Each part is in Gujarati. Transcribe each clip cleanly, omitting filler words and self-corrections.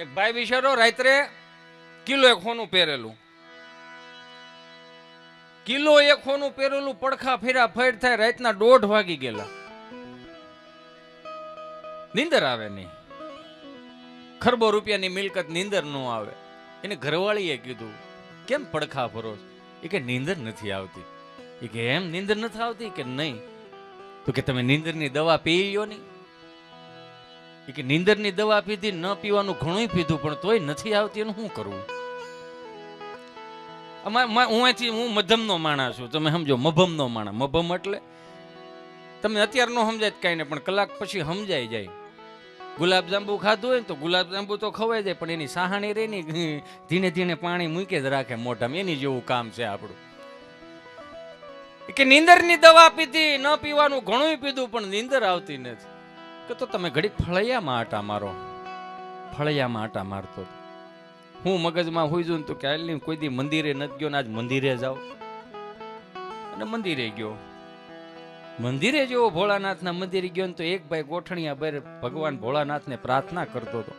એક ભાઈ બિચારો રાત્રે કિલો એક હોનું પહેરેલું, કિલો એક હોનું પહેરેલું પડખા ફેરા ફેર થાય, રાતના 1:30 વાગી ગયેલા, નીંદર આવે નહીં. ખરબો રૂપિયાની મિલકત નીંદર ન આવે. એને ઘરવાળીએ કીધું કેમ પડખા ફરો? એ કે નીંદર નથી આવતી. એ કે એમ નીંદર નથી આવતી? કે નહીં. તો કે તમે નીંદરની દવા પી લ્યો નહીં. એ કે નીંદરની દવા પીધી, ન પીવાનું ઘણું પીધું, પણ તોય નથી આવતી, એનું શું કરવું? હું મધમનો માણસ છું, તમે સમજો, મભમનો માણસ. મભમ એટલે તમને અત્યારે નો સમજાય કઈ નહીં, પણ કલાક પછી સમજાઈ જાય. ગુલાબજાંબુ ખાધું હોય ને તો ગુલાબજાંબુ તો ખવાઈ જાય, પણ એની સાહાણી રહી ને ધીને ધીને પાણી મૂકી જ રાખે મોઢામાં, એની જેવું કામ છે આપણું. કે નીંદરની દવા પીધી, ન પીવાનું ઘણું પીધું, પણ નીંદર આવતી નથી. કે તો તમે ઘડીક ફળિયામાં આટા મારો. ફળિયામાં આટા મારતો હું મગજમાં હોઈ જઉં તો કે આટલી કોઈ દી મંદિરે નથી ગયો ને આજ મંદિરે જાઓ. અને મંદિરે ગયો, મંદિરે જેવો ભોળાનાથના મંદિરે ગયો ને તો એક ભાઈ ગોઠણિયા બેર ભગવાન ભોળાનાથને પ્રાર્થના કરતો હતો.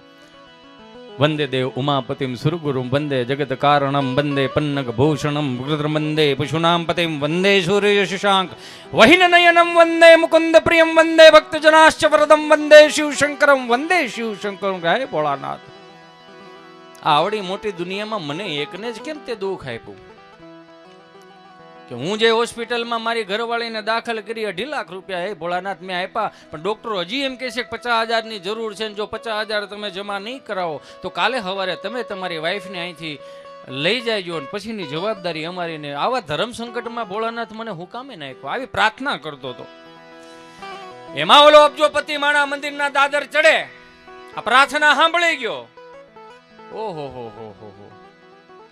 વંદે દેવ ઉમાપતિમ સુરગુરુમ વંદે જગત કારણમ વંદે પન્નગ ભૂષણમ વંદે પશુનામ પતિમ વંદે સૂર્ય શશાંક વહિન નયનમ વંદે મુકુંદ પ્રિયમ વંદે ભક્તજનાશ્ચ વરદમ વંદે શિવશંકરમ વંદે શિવશંકરમ. હે ભોળાનાથ, આ આવડી મોટી દુનિયામાં મને એકને જ કેમ તે દુઃખ આપ્યું? કે હું જે હોસ્પિટલમાં મારી ઘરવાળીને દાખલ કરી 2.5 લાખ રૂપિયા હે ભોળાનાથ મેં આપ્યા, પણ ડોક્ટરો હજી એમ કહે છે કે 50,000ની જરૂર છે, જો 50,000 તમે જમા નહીં કરાવો તો કાલે સવારે તમે તમારી વાઈફને અહીંથી લઈ જાયજો ને પછીની જવાબદારી અમારી. ને આવા ધર્મ સંકટમાં ભોળાનાથ મને હુકામે નાખ્યો. આવી પ્રાર્થના કરતો હતો. એમાં ઓલો અબજોપતિ માણા મંદિરના દાદર ચડે, આ પ્રાર્થના સાંભળી ગયો. ઓહો હો હો હો હો.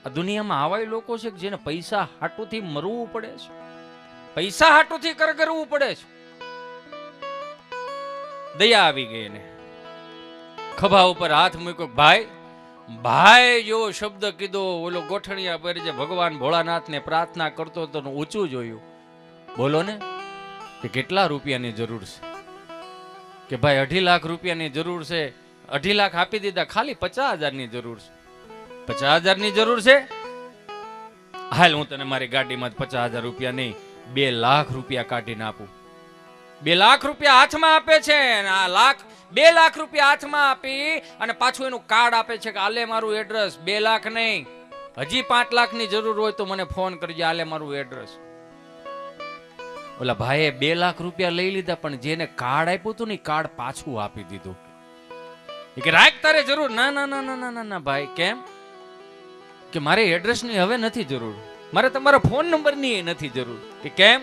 આ દુનિયામાં આવા લોકો છે કે જેને પૈસા હાટુથી મરવું પડે છે, પૈસા હાટુથી કરવું પડે છે. દયા આવી ગઈ એને, ખભા ઉપર હાથ મૂક્યો. ભાઈ ભાઈ જેવો શબ્દ કીધો. ઓલો ગોઠણિયા પર જે ભગવાન ભોળાનાથને પ્રાર્થના કરતો હતો ઊંચું જોયું. બોલો ને કે કેટલા રૂપિયાની જરૂર છે? કે ભાઈ 2.5 લાખ રૂપિયાની જરૂર છે. 2.5 લાખ આપી દીધા, ખાલી 50,000ની જરૂર છે. 50,000ની જરૂર છે? હાલ હું તને મારી ગાડીમાં 50,000 રૂપિયા નહીં 2 લાખ રૂપિયા કાઢીને આપું. 2 લાખ રૂપિયા હાથમાં આપે છે. આ 2 લાખ રૂપિયા હાથમાં આપી અને પાછું એનું કાર્ડ આપે છે કે આલે મારું એડ્રેસ. 2 લાખ નહીં, હજી 5 લાખની જરૂર હોય તો મને ફોન કરજો, આલે મારું એડ્રેસ. ઓલા ભાઈએ 2 લાખ રૂપિયા લઈ લીધા, પણ જેને કાર્ડ આપ્યું હતું ને કાર્ડ પાછું આપી દીધું. કે રાખ તારે જરૂર. ના ના ના ના ના ના ભાઈ, કેમ? કે મારે એડ્રેસની હવે નથી જરૂર, મારે તમારા ફોન નંબરની નથી જરૂર. કે કેમ?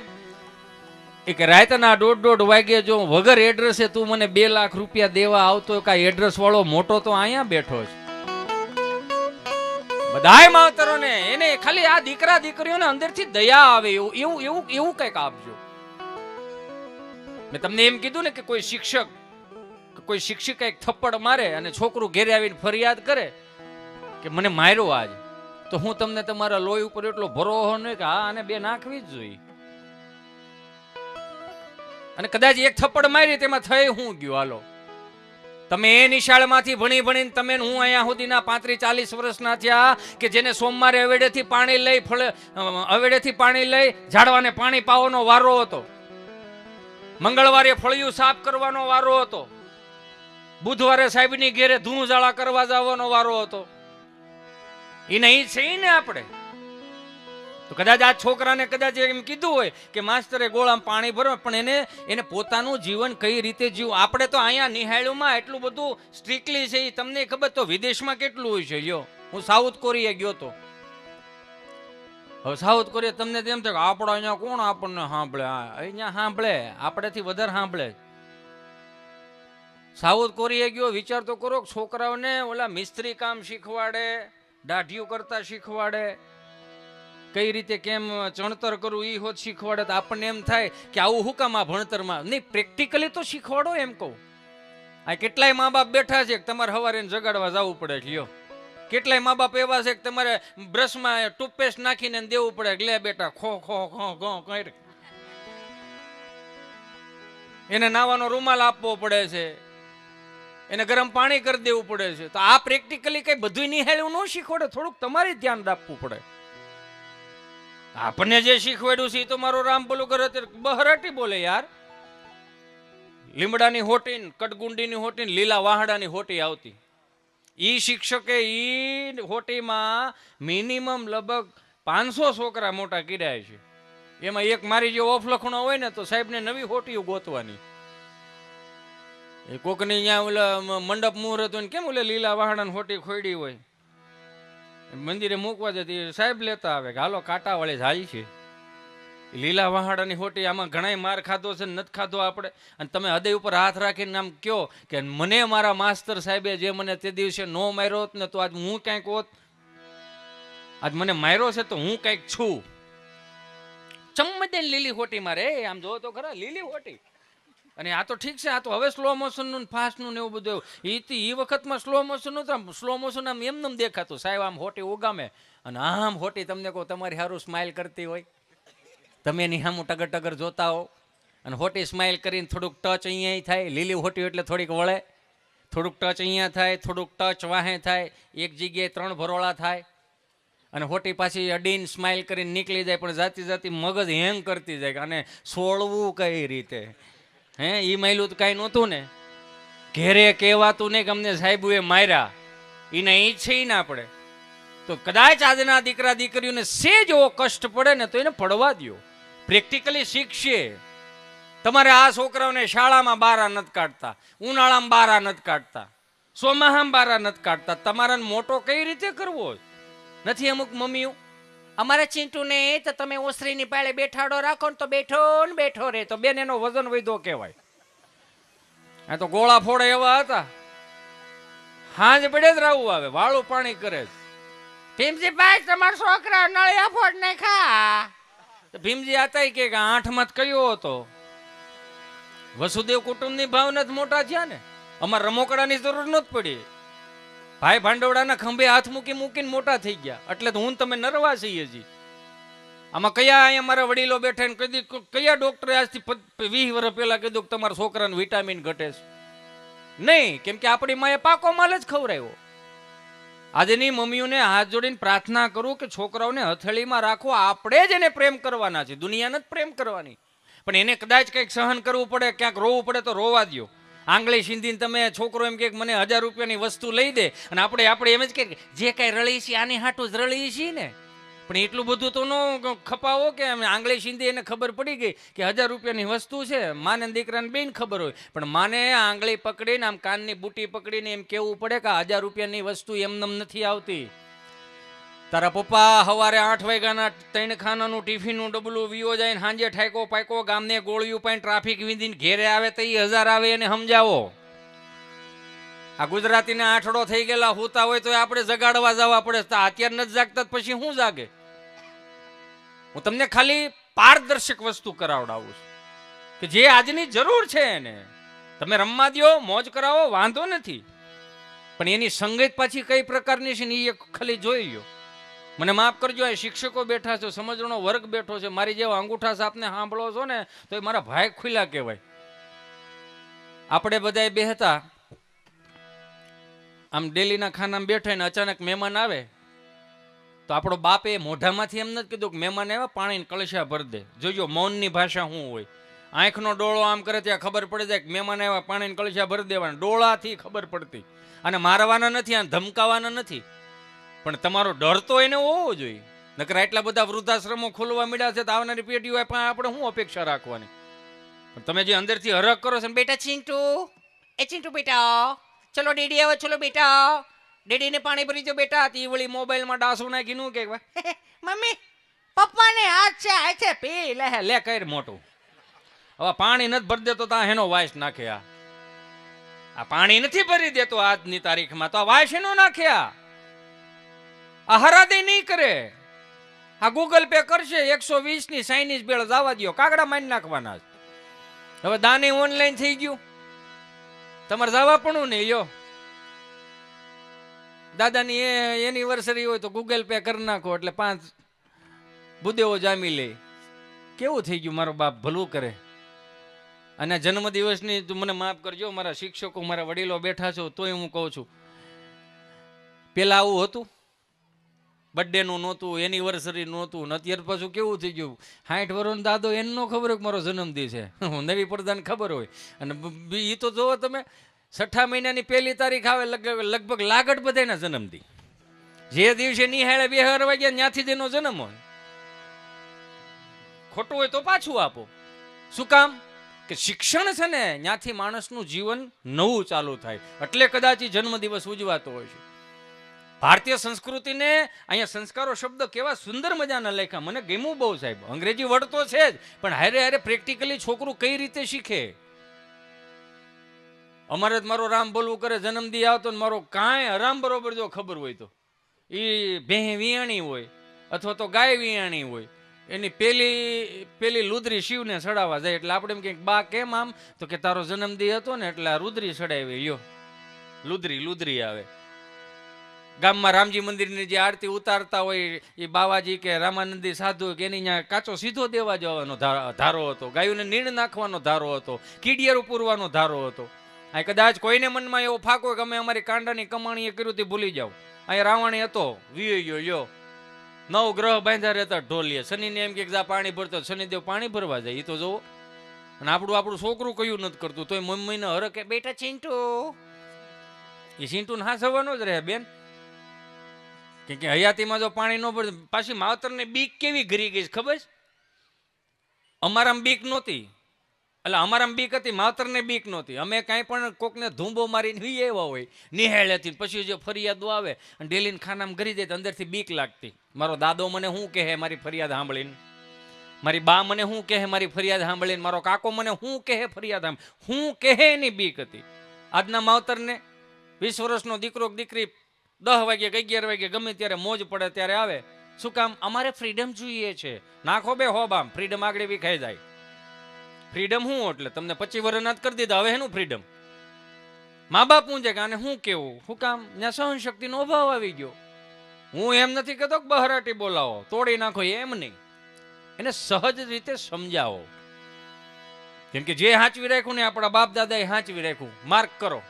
એક રાતના 1:30 વાગે જો વગર એડ્રેસે તું મને 2 લાખ રૂપિયા દેવા આવતો, કાંઈ એડ્રેસ વાળો મોટો તો અહીંયા બેઠો છે. બધાય માવતરોને એને ખાલી આ દીકરા દીકરીઓને અંદરથી દયા આવે એવું એવું એવું કંઈક આપજો. મેં તમને એમ કીધું ને કે કોઈ શિક્ષક કોઈ શિક્ષિકા એક થપ્પડ મારે અને છોકરું ઘેરે આવીને ફરિયાદ કરે કે મને માર્યો આજ, તો હું તમને તમારા લોહી ઉપર એટલો ભરોસો નહીં કે હા આને 2 નાખવી જ જોઈએ. અને કદાચ એક થપ્પડ મારી તેમાં થઈ હું ગયું. હાલો, તમે એ નિશાળમાંથી ભણી ભણીને તમે હું અહીંયા સુધીના 35-40 વર્ષના થયા કે જેને સોમવારે અવેડેથી પાણી લઈ ઝાડવાને પાણી પાવાનો વારો હતો, મંગળવારે ફળિયું સાફ કરવાનો વારો હતો, બુધવારે સાહેબની ઘેરે ધૂણઝાળા કરવા જવાનો વારો હતો. એ નહીં છે ને આપણે તો કદાચ આ છોકરાને કદાચ એમ કીધું હોય કે માસ્તરે ગોળામાં પાણી ભરો, પણ એને પોતાનું જીવન કઈ રીતે જીવવું. આપણે તો અહીંયા નિહાળ્યુંમાં એટલું બધું સ્ટ્રિક્ટલી છે, તમને ખબર તો વિદેશમાં કેટલું હોય છે. લ્યો, હું સાઉથ કોરિયા ગયો તો. હવે સાઉથ કોરિયા તમને તેમ થાય કે આપણે અહીંયા કોણ આપણને સાંભળે? અહીંયા સાંભળે, આપણેથી વધારે સાંભળે. સાઉથ કોરિયા ગયો, વિચાર તો કરો, છોકરાઓને ઓલા મિસ્ત્રી કામ શીખવાડે, દાઢીઓ કરતા શીખવાડે, કઈ રીતે કેમ ચણતર કરવું એ હોત શીખવાડે. તો આપણને એમ થાય કે આવું હું કામ આ ભણતરમાં નહીં, પ્રેક્ટિકલી તો શીખવાડો એમ કહું. આ કેટલાય મા બાપ બેઠા છે કે તમારે સવારે જગાડવા જવું પડે. લ્યો, કેટલાય મા બાપ એવા છે કે તમારે બ્રશમાં ટૂથપેસ્ટ નાખીને દેવું પડે. લે બેટા ખો ખો ખો ખો કઈ, એને નાવાનો રૂમાલ આપવો પડે છે. એને ગરમ પાણી કરી દેવું પડે છે. તો આ પ્રેક્ટિકલી કઈ બધું નિહાળ્યું ન શીખવાડે, થોડુંક તમારે ધ્યાન રાખવું પડે. આપણને જે શીખવાડ્યું છે એ તો મારો રામ બોલું કરે બહરાટી બોલે યાર. લીમડાની હોટી, કટગુંડીની હોટી, લીલા વાહડાની હોટી આવતી. ઈ શિક્ષકે ઈ હોટીમાં મિનિમમ લગભગ 500 છોકરા મોટા કર્યા છે. એમાં એક મારી જે ઓફ લખણો હોય ને તો સાહેબને નવી હોટીઓ ગોતવાની. એ કોકની અહીંયા ઓલા મંડપ મુહૂર્ત હોય ને કેમ ઓલે લીલા વાહડાની હોટી ખોડી હોય મંદિરે મૂકવા જતી સાહેબ લેતા આવે કે હાલો કાંટા વાળી જાય છે. લીલા વહાડાની હોટી આમાં ઘણાય માર ખાધો છે, નથી ખાધો આપણે. અને તમે હૃદય ઉપર હાથ રાખીને આમ કયો કે મને મારા માસ્તર સાહેબે જે મને તે દિવસે નો માર્યો હોત ને તો આજ હું કંઈક હોત. આજ મને માર્યો છે તો હું કંઈક છું. ચમદે લીલી હોટી મારે આમ જો તો ખરા લીલી હોટી. અને આ તો ઠીક છે, આ તો હવે સ્લો મોશન નું ફાસ્ટ નું ને એવું બધું. એ વખતમાં સ્લો મોશન નું સ્લો મોશન આમ એમને દેખાતું. સાહેબ આમ હોટી ઉગામે અને આમ હોટી તમને કહો તમારી સારું સ્માઇલ કરતી હોય, તમે એની સામું ટગર ટગર જોતા હો અને હોટી સ્માઇલ કરીને થોડુંક ટચ અહીંયા થાય. લીલી હોટી એટલે થોડીક વળે, થોડુંક ટચ અહીંયા થાય, થોડુંક ટચ વાહે થાય, એક જગ્યાએ 3 ભરોળા થાય અને હોટી પાછી અડીને સ્માઇલ કરીને નીકળી જાય. પણ જાતી જાતી મગજ હેંગ કરતી જાય અને છોડવું કઈ રીતે? હે એ માયલું તો કાંઈ નહોતું ને. ઘેરે કહેવાતું નહીં કે અમને સાહેબુએ માર્યા, એને ઈચ્છે ના પડે. તો કદાચ આજના દીકરા દીકરીઓને સેજ એવો કષ્ટ પડે ને તો એને પડવા દો. પ્રેક્ટિકલી શીખશે. તમારે આ છોકરાઓને શાળામાં બારા નથી કાઢતા, ઉનાળામાં બારા નથી કાઢતા, ચોમાહામાં બારા નથી કાઢતા. તમારા મોટો કઈ રીતે કરવો નથી? અમુક મમ્મીઓ અમારા ચિંટુને તો તમે ઓસરીની પાળે બેઠાડો રાખો ને તો બેઠો ને બેઠો રે, તો બેન એનો વજન વધ્યો કહેવાય. આ તો ગોળા ફોડે એવા હતા, હાંજ પડે જ રાવું આવે, વાળું પાણી કરે છે. ભીમજીભાઈ તમારા છોકરા નળિયા ફોડ ને ખા. ભીમજી આતા કે 8માં કયો હતો? વસુદેવ કુટુંબની ભાવના જ મોટા થયા ને. અમારે રમોકડાની જરૂર નથી પડી. ભાઈ ભાંડવડાના ખંભે હાથ મૂકી મૂકીને મોટા થઈ ગયા. એટલે તો હું તમે નરવા છીએ જી. આમાં કયા અહીંયા મારા વડીલો બેઠા ને કદી કયા ડોક્ટરે આજથી 20 વર્ષ પહેલા કીધું કે તમારા છોકરાને વિટામિન ઘટે છે? નહીં, કેમ કે આપણી માએ પાકો માલ જ ખવડાવ્યો. આજની મમ્મીઓને હાથ જોડીને પ્રાર્થના કરું કે છોકરાઓને હથેળીમાં રાખો. આપણે જ એને પ્રેમ કરવાના છે, દુનિયાને જ પ્રેમ કરવાની. પણ એને કદાચ કંઈક સહન કરવું પડે, ક્યાંક રોવું પડે તો રોવા દો. આંગળી સીંધીને તમે છોકરો એમ કે મને 1000 રૂપિયાની વસ્તુ લઈ દે અને આપણે એમ જ કે જે કાંઈ રળી છે આની હાટું જ રળી છીએ ને. પણ એટલું બધું તો ન ખપાવો કે આંગળી સીંધી એને ખબર પડી ગઈ કે 1000 રૂપિયાની વસ્તુ છે. માને દીકરાને બેન ખબર હોય, પણ માને આંગળી પકડીને આમ કાનની બુટી પકડીને એમ કેવું પડે કે 1000 રૂપિયાની વસ્તુ એમનેમ નથી આવતી. તારા પપ્પા સવારે 8 વાગ્યાના 3 ખાનાનું ટિફિનનું ડબલું વીઓ જાય, સાંજે ઠાયકો પાયકો ગામને ગોળિયું પાઈને ટ્રાફિક વીંધીને ઘેરે આવે તો 1000 આવે એને સમજાવો. આ ગુજરાતીના આઠડો થઈ ગયેલા હોતા હોય તો આપણે જગાડવા જવા પડે. અત્યારે નથી જાગતા પછી શું જાગે? હું તમને ખાલી પારદર્શક વસ્તુ કરાવડાવું છું કે જે આજની જરૂર છે એને તમે રમવા દો, મોજ કરાવો, વાંધો નથી. પણ એની સંગત પાછી કઈ પ્રકારની છે ને એ ખાલી જોઈ લો. મને માફ કરજો, આ શિક્ષકો બેઠા છે, સમજણો વર્ગ બેઠો છે, મારી જેવા અંગૂઠા સાપને સાંભળો છો ને તો એ મારા ભાઈ ખુલ્લા કહેવાય. આપણે બધા બેહતા આમ ડેલીના ખાનામાં બેઠા ને અચાનક મહેમાન આવે તો આપણો બાપે મોઢામાંથી એમ નથી કીધું કે મહેમાન આવ્યા પાણીને કળશા ભર દે. જોજો મૌનની ભાષા શું હોય. આંખનો ડોળો આમ કરે ત્યાં ખબર પડી જાય કે મહેમાન આવ્યા પાણીને કળશા ભરી દેવાના. ડોળાથી ખબર પડતી. અને મારવાના નથી, આ ધમકાવાના નથી, પણ તમારો ડર તો એને હોવો જોઈએ. નકર એટલા બધા વૃદ્ધાશ્રમો ખોલવા મળ્યા છે તો આવનારી પેઢીઓ આપણે શું અપેક્ષા રાખવાની? પણ તમે જે અંદરથી હરખ કરો છો, બેટા ચિંટુ, એ ચિંટુ બેટા ચલો ડેડી આવે, ચલો બેટા ડેડીને પાણી ભરી જો બેટા. તી વળી મોબાઈલમાં ડાસું નાખીનું કે મમ્મી પપ્પાને હાથ છે આ છે પી લે લે કર મોટું. હવે પાણી નથી ભરી દેતો તો એનો વાઇસ નાખે. આ પાણી નથી ભરી દેતો આજની તારીખમાં તો આ વાઇસ એનો નાખ્યા. આ હરાદે નહીં કરે. આ ગૂગલ પે કરશે 120 ની ચાઇનીઝ બેળ જવા દો, કાગડા મારી નાખવાના. હવે દાને ઓનલાઈન થઈ ગયું, તમારે જવા પણ નહીં. યો દાદાની એનિવર્સરી હોય તો ગૂગલ પે કરી નાખો એટલે 5 બુદેવો જામી લે. કેવું થઈ ગયું? મારો બાપ ભલું કરે. અને જન્મદિવસની તું મને માફ કરજો, મારા શિક્ષકો મારા વડીલો બેઠા છો તોય હું કહું છું, પેલા આવું હતું? બર્થડે નું નહોતું, એનિવર્સરી નહોતું, અત્યારે પાછું કેવું થઈ ગયું, 60 વર્ષનો દાદો એને ન ખબર હોય કે મારો જન્મદિન છે, નવી પ્રધાન ખબર હોય. અને એ તો જોવો તમે, 6 મહિનાની 1 તારીખ આવે લગભગ લાગડ બધાના જન્મદિન, જે દિવસે નિહાળે 2 વાગ્યા ત્યાંથી તેનો જન્મ હોય. ખોટું હોય તો પાછું આપો. શું કામ? કે શિક્ષણ છે ને, ત્યાંથી માણસનું જીવન નવું ચાલુ થાય, એટલે કદાચ જન્મદિવસ ઉજવાતો હોય છે. ભારતીય સંસ્કૃતિને અહીંયા સંસ્કારો શબ્દ કેવા સુંદર મજાના લખ્યા, મને ગમ્યું બહુ સાહેબ. અંગ્રેજી વર્ડ તો છે જ, પણ હારે હારે પ્રેક્ટિકલી છોકરું કઈ રીતે શીખે. અમારે મારો રામ બોલવું કરે, જન્મદી આવતો ને મારો કાંઈ હરામ બરોબર જો ખબર હોય તો, એ ભેહ વિયાણી હોય અથવા તો ગાય વિયાણી હોય, એની પેલી લુદરી શિવને સડાવવા જાય, એટલે આપણે એમ કે બા કેમ આમ, તો કે તારો જન્મદી હતો ને એટલે આ રુદ્રી સડાવી લ્યો, લુદરી આવે. ગામમાં રામજી મંદિરની જે આરતી ઉતારતા હોય એ બાવાજી કે રામાનંદી સાધુ કે એની ત્યાં કાચો સીધો દેવા જવાનો ધારો હતો, ગાયોને નીણ નાખવાનો ધારો હતો, કીડિયારું પૂરવાનો ધારો હતો. આ કદાચ કોઈને મનમાં એવો ફાકો કે અમે અમારી કાંડાની કમાણીએ કર્યું તે ભૂલી જાવ. અહીંયા રાવણી હતો, વિયો લ્યો, 9 ગ્રહ બાંધ્યા રહેતા ઢોલીએ. શનિને એમ કે પાણી ભરતો, શનિદેવ પાણી ભરવા જાય, એ તો જોવો. અને આપણું છોકરું કયું નથી કરતું, તોય મમ્મીને હર કે બેટા ચિંટુ, એ ચિંટુ હા સવાનો જ રહે બેન. કે હયાતીમાં જો પાણી ન ભરે, પાછી માવતરને બીક કેવી ઘરી ગઈ ખબર? અમારામાં બીક નહોતી, એટલે અમારામાં બીક હતી, માવતરને બીક નહોતી. અમે કાંઈ પણ કોકને ધૂંબો મારીને એવા હોય નિહાળેથી, પછી જે ફરિયાદો આવે અને ડેલીને ખાનામાં ઘરી દે તો અંદરથી બીક લાગતી. મારો દાદો મને શું કહે મારી ફરિયાદ સાંભળીને, મારી બા મને શું કહે મારી ફરિયાદ સાંભળીને, મારો કાકો મને શું કહે ફરિયાદ સાંભળી, શું કહે એની બીક હતી. આજના માવતરને 20 વર્ષનો દીકરો દીકરી 10 વાગે 11 વાગે ગમે ત્યારે મોજ પડે ત્યારે આવે. શું કામ? અમારે ફ્રીડમ જોઈએ છે. નાખો બે હોબામ, ફ્રીડમ આગળ વિખાઈ જાય. ફ્રીડમ શું એટલે તમને 25 વર્ષના જ કરી દીધા, હવે એનું ફ્રીડમ? મા બાપ પૂછે કે આને શું કેવું? શું કામ? ત્યાં સહન શક્તિનો અભાવ આવી ગયો. હું એમ નથી કહેતો કે બહરાટી બોલાવો, તોડી નાખો, એમ નહીં. એને સહજ રીતે સમજાવો. કેમ કે જે હાંચવી રાખ્યું ને આપણા બાપ દાદાએ હાંચવી રાખ્યું, માર્ક કરો.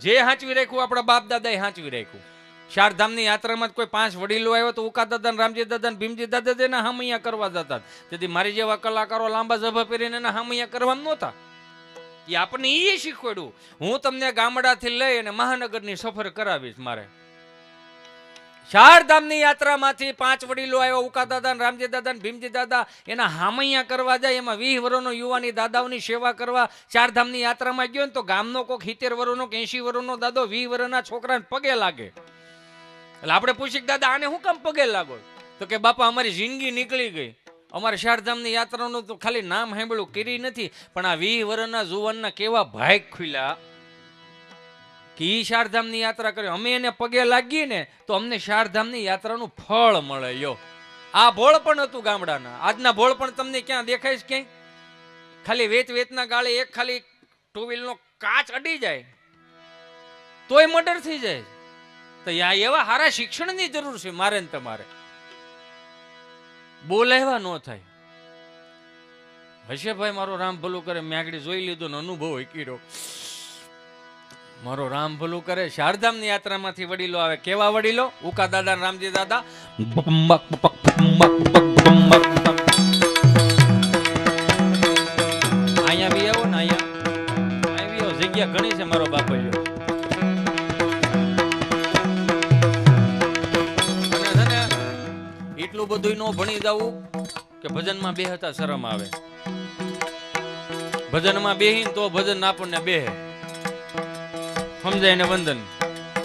જે હાંચવી રાખ્યું આપણા બાપ દાદાએ હાંચવી રાખ્યું. 4 ધામની યાત્રામાં કોઈ 5 વડીલો આવ્યો તો ઉકા દાદા, રામજી દાદા, ભીમજી દાદા તેના હામૈયા કરવા જતા. તેથી મારી જેવા કલાકારો લાંબા ઝભા પહેરીને એના હામૈયા કરવામાં નહોતા. એ આપણને એ શીખવાડ્યું. હું તમને ગામડાથી લઈ અને મહાનગરની સફર કરાવીશ. મારે 4 ધામની યાત્રામાંથી 5 વડીલો આવ્યા, ઉકા દાદા, રામજી દાદા, ભીમજી દાદા, એના હામૈયા કરવા જાય. એમાં 20 વર્ષનો યુવાની દાદાઓની સેવા કરવા 4 ધામની યાત્રામાં ગયો ને તો ગામનો કોક 70 વર્ષનો કે 80 વર્ષનો દાદો 20 વર્ષના છોકરાને પગે લાગે. એટલે આપણે પૂછીએ દાદા આને શું કામ પગે લાગો? તો કે બાપા અમારી જિંદગી નીકળી ગઈ, અમારે 4 ધામની યાત્રાનું તો ખાલી નામ સાંભળ્યું, કરી નથી, પણ આ 20 વર્ષના જુવાનના કેવા ભાગ ખુલ્યા કે ઈ 4 ધામની યાત્રા કરે. અમે એને પગે લાગીએ ને તો અમને 4 ધામની યાત્રાનું ફળ મળે. યો આ ભોળ પણ હતું ગામડાના. આજના ભોળ પણ તમને ક્યાં દેખાય છે? ક્યાંય ખાલી વેચના ગાળે એક ખાલી 2 વ્હીલનો કાચ અડી જાય તોય મર્ડર થઈ જાય. તો એવા સારા શિક્ષણની જરૂર છે મારે ને તમારે. બોલાવ્યા ન થાય. હશે ભાઈ મારો રામ ભલું કરે, મેં આગળ જોઈ લીધો ને અનુભવ કર્યો. મારો રામ ભલું કરે. 4 ધામની યાત્રામાંથી વડીલો આવે. કેવા વડીલો? ઉકા દાદા, રામજી દાદા. અહીંયા બી આવો ને, અહીંયા બી આવો, જગ્યા ઘણી છે મારો બાપા. એટલું બધું ન ભણી જવું કે ભજનમાં બેહતા શરમ આવે. ભજનમાં બેહીન તો ભજન આપણને બેહે. સમજાય ને વંદન.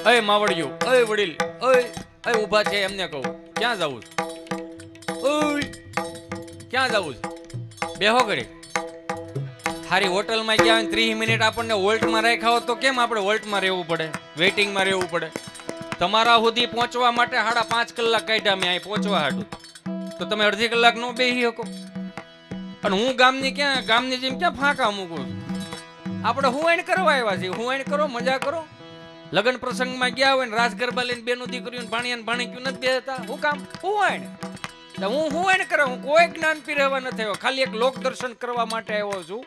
અય માવડિયો, અય વડીલ, અય ઊભા છે એમને કહું ક્યાં જવું છે? ઓય ક્યાં જવું છે? બેહો ઘડી. થારી હોટલમાં ગયા હોય 30 મિનિટ આપણને વોલ્ટમાં રાખ્યા હોત તો કેમ આપણે વોલ્ટમાં રહેવું પડે, વેઇટિંગમાં રહેવું પડે? તમારા સુધી પહોંચવા માટે 5.5 કલાક કાઢ્યા મેં અહીં પહોંચવા હાટું, તો તમે અડધી કલાક નો બેસી શકો? અને હું ગામની જેમ ક્યાં ફાંકા મૂકું છું? આપણે હુવાણ કરવા આવ્યા છીએ. હુવાણ કરો, મજા કરો. લગ્ન પ્રસંગમાં ગયા હોય ને રાસ ગરબા લઈને બેનું દીકરીઓને ભાણિયાને ભાણિયું નથી બેસતા. હું કામ? હુવાણ. હું હુવાણ કરે. હું કોઈ જ્ઞાન પીરવવા નથી આવ્યો, ખાલી એક લોક દર્શન કરવા માટે આવ્યો છું.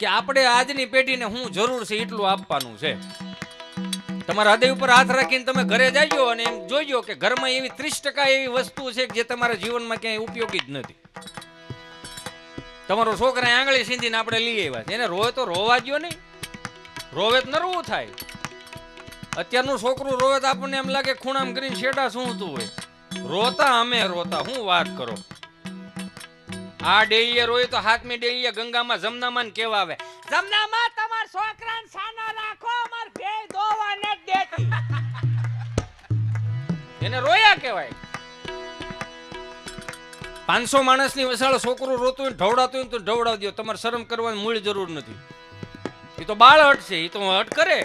કે આપણે આજની પેઢીને હું જરૂર છે એટલું આપવાનું છે. તમારા હૃદય ઉપર હાથ રાખીને તમે ઘરે જાજો અને એમ જોઈજો કે ઘરમાં એવી 30% એવી વસ્તુ છે કે જે તમારા જીવનમાં ક્યાંય ઉપયોગી જ નથી. તમારો છોકરા આંગળી સીંધીને આપણે લઈ આવ્યા છે, એને રોવે તો રોવા દ્યો નહીં, રોવે તો નરવું થાય. અત્યારનું છોકરું રોવે તો આપણને એમ લાગે ખૂણામ કરીને શેડા સૂંઘતું હોય. રોતા અમે રોતા, હું વાત કરો. આ ડેલીએ રોય તો હાથમી ડેલીએ ગંગામાં જમનામાં કેવા આવે, જમનામાં તમાર છોકરાને સાનો રાખો, અમાર ભે દોવા ન દેતી. એને રોયા કહેવાય. 500 માણસની વસાળ છોકરું રોતું હોય ઢવડાતું હોય તો ઢવડાવ દો, તમારે શરમ કરવાની મૂળ જરૂર નથી. એ તો બાળ હટ છે, એ તો હટ કરે.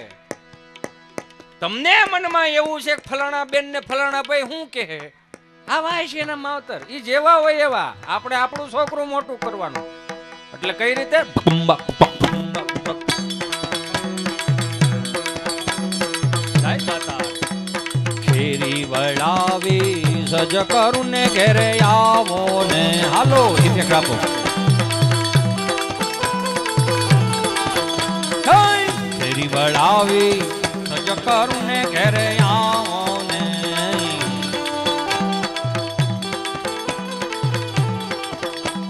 તમને મનમાં એવું છે કે ફલાણા બેન ને ફલાણા ભાઈ શું કહે, આવા છે એના માવતર, એ જેવા હોય એવા. આપણે આપણું છોકરું મોટું કરવાનું. એટલે કઈ રીતે ખેરી વળાવી સજ કરું ને ઘેરે આવો ને. હાલો ઇફેક્ટ આપો. ખેરી વળાવી સજ કરું ને ઘેરે આવો ને.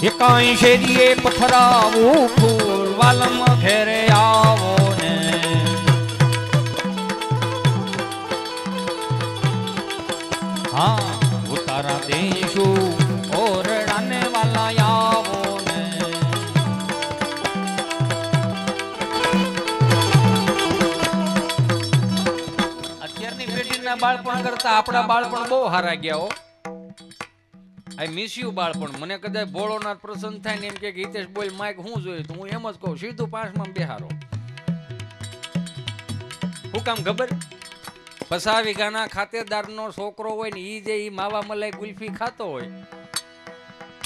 એકાઈ શેરીએ પથરાવું ફૂલ વાલમ ઘેરે આવો ને. હા ઉતારા દેશું ઓરડાને વાલા આવો ને. અત્યારની પેઢીના બાળપણ કરતા આપણા બાળપણ બહુ હારા ગયા હો. આઈ મિસ યુ બાળપણ. મને કદાચ ભોળોનાથ પ્રસન્ન થાય ને એમ કે હિતેશ બોલ માઇક હું જોયું તો હું એમ જ કહું સીધું 5માં બેહારો. શું કામ ખબર? 50 વીઘાના ખાતેદારનો છોકરો હોય ને ઈ જે ઈ માવા મલાઈ ગુલ્ફી ખાતો હોય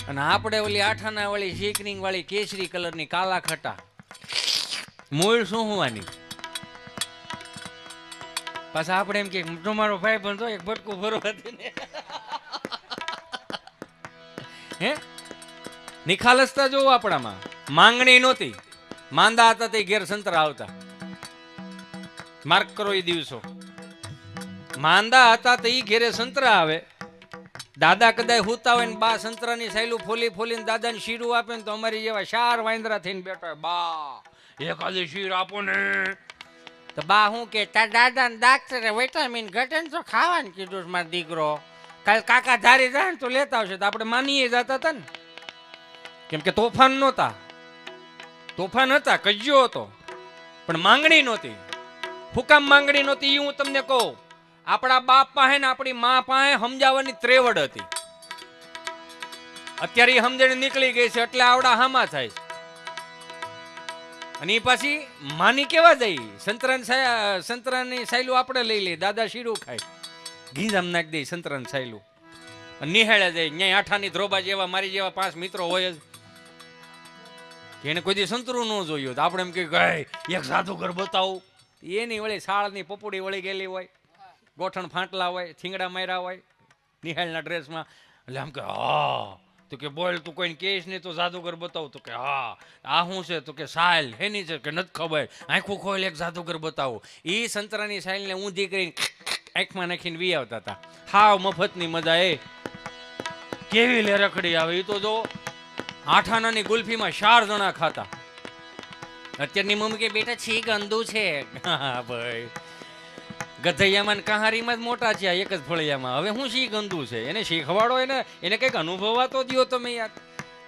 અને આપણે ઓલી આઠાના વાળી શેકરિંગ વાળી કેસરી કલરની કાલા ખટા મૂળ શું હોવાની. પાછા આપણે એમ કે તમારો ભાઈ પણ તો એક ભટકું ભરવા દે ને. હે નિખાલસતા જોવો આપણામાં. માંગણી નહોતી, માંદા હતા તે ઘેર સંતરા આવતા. માર્ક કરો એ દિવસો. માંદા હતા તો ઈ ઘેરે સંતરા આવે. દાદા કદાચ હુતા હોય ને બા સંતરાની સાયલું ફોલી ફોલીને દાદાને શીરું આપે ને તો અમારી જેવા 4 વાંદરા થઈને બેઠો હોય, બા એકાદી શીર આપો ને. તો બા શું કે તાર દાદાને ડાક્ટરે વિટામિન ઘટે ને તો ખાવાનું કીધું છે મારો દીકરો, કાલ કાકા ધારી જાય ને તો લેતા આવશે. તો આપણે માનીએ જતા હતા ને, કેમ કે તોફાન નહોતા. તોફાન હતા, કજ્યો હતો, પણ માંગણી નહોતી. હુકામ માંગણી નહોતી એ હું તમને કહું. આપણા બાપ પાસે ને આપણી મા પાસે સમજાવવાની ત્રેવડ હતી. અત્યારે એ સમજણ નીકળી ગઈ છે એટલે આવડા હામા થાય. અને એ પાછી માની કેવા જાય, સંતરાની સાયલું આપણે લઈ લઈએ, દાદા શીરું ખાય, ઘી જામ નાખી દે સંતરાની સાયલું, નિહાળે જાય. ન્યાય આઠાની ધ્રોબા જેવા મારી જેવા 5 મિત્રો હોય જ, એને કોઈ દી સંતરું ન જોયું. આપણે એમ કે એક જાદુગર બતાવું. એની વળી શાળની પપુડી વળી ગયેલી હોય, ગોઠણ ફાંટલા હોય, થીંગડા માર્યા હોય નિહાળના ડ્રેસમાં. એટલે આમ કે હા, તો કે બોલ તું કોઈને કહીશ નહીં તો જાદુગર બતાવું. તો કે હા આ શું છે? તો કે સાયલ હેની છે કે નથી ખબર, આંખું ખોલ એક જાદુગર બતાવું. એ સંતરાની સાયલને ઊંધી કરીને આંખમાં નાખીને વી આવતા હતા. હાવ મફતની મજા. એ કેવી લે રખડી આવે. એ તો જો 8 આનાની ગુલ્ફીમાં 4 જણા ખાતા. અત્યારની મમ્મી કે બેટા છી ગંદુ છે. હા ભાઈ, ગધૈયામાં કહારીમાં જ મોટા છે એક જ ફળિયામાં. હવે હું શી ગંદુ છે? એને શીખવાડો, એને કંઈક અનુભવવા તો દો તમે યાર.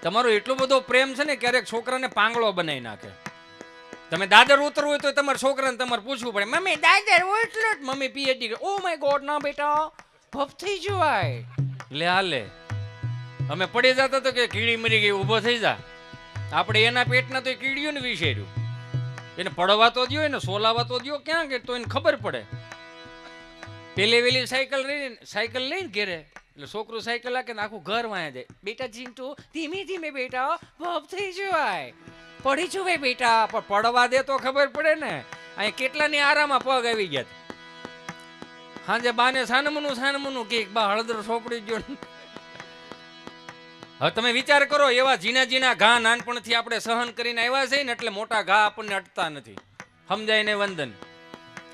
તમારો એટલો બધો પ્રેમ છે ને ક્યારેક છોકરાને પાંગળો બનાવી નાખે. તમે દાદર ઉતરવું હોય તો તમારા છોકરાને તમારે પૂછવું પડે, મમ્મી દાદર ઉતરો. Mummy PhD, O my God ના બેટા ભપ થઈ જવાય. લે હાલે અમે પડી જતા તો કે કીડી મરી ગઈ, ઊભો થઈ જા. આપણે એના પેટના તો કીડીઓ ને વિષેર્યું. એને પડવા તો દો, એને સોલાવા તો દો. ક્યાં કે તો એને ખબર પડે. પેલી વેલી સાયકલ લઈને ઘેરે એટલે છોકરું સાયકલ લાગે ને આખું ઘર વાયા જાય. બેટા ચિંટુ ધીમે ધીમે બેટા ભપ થઈ જવાય, પડી જુએ બેટા. પણ પડવા દે તો ખબર પડે ને. અહીં કેટલાની આરામાં પગ આવી ગયા. હાજે બાને સાનમનું કે બા હળદર સોપડી ગયો. હવે તમે વિચાર કરો, એવા ઝીણા ઝીણા ઘા નાનપણથી આપણે સહન કરીને આવ્યા છે ને, એટલે મોટા ઘા આપણને અટતા નથી. સમજાય ને વંદન?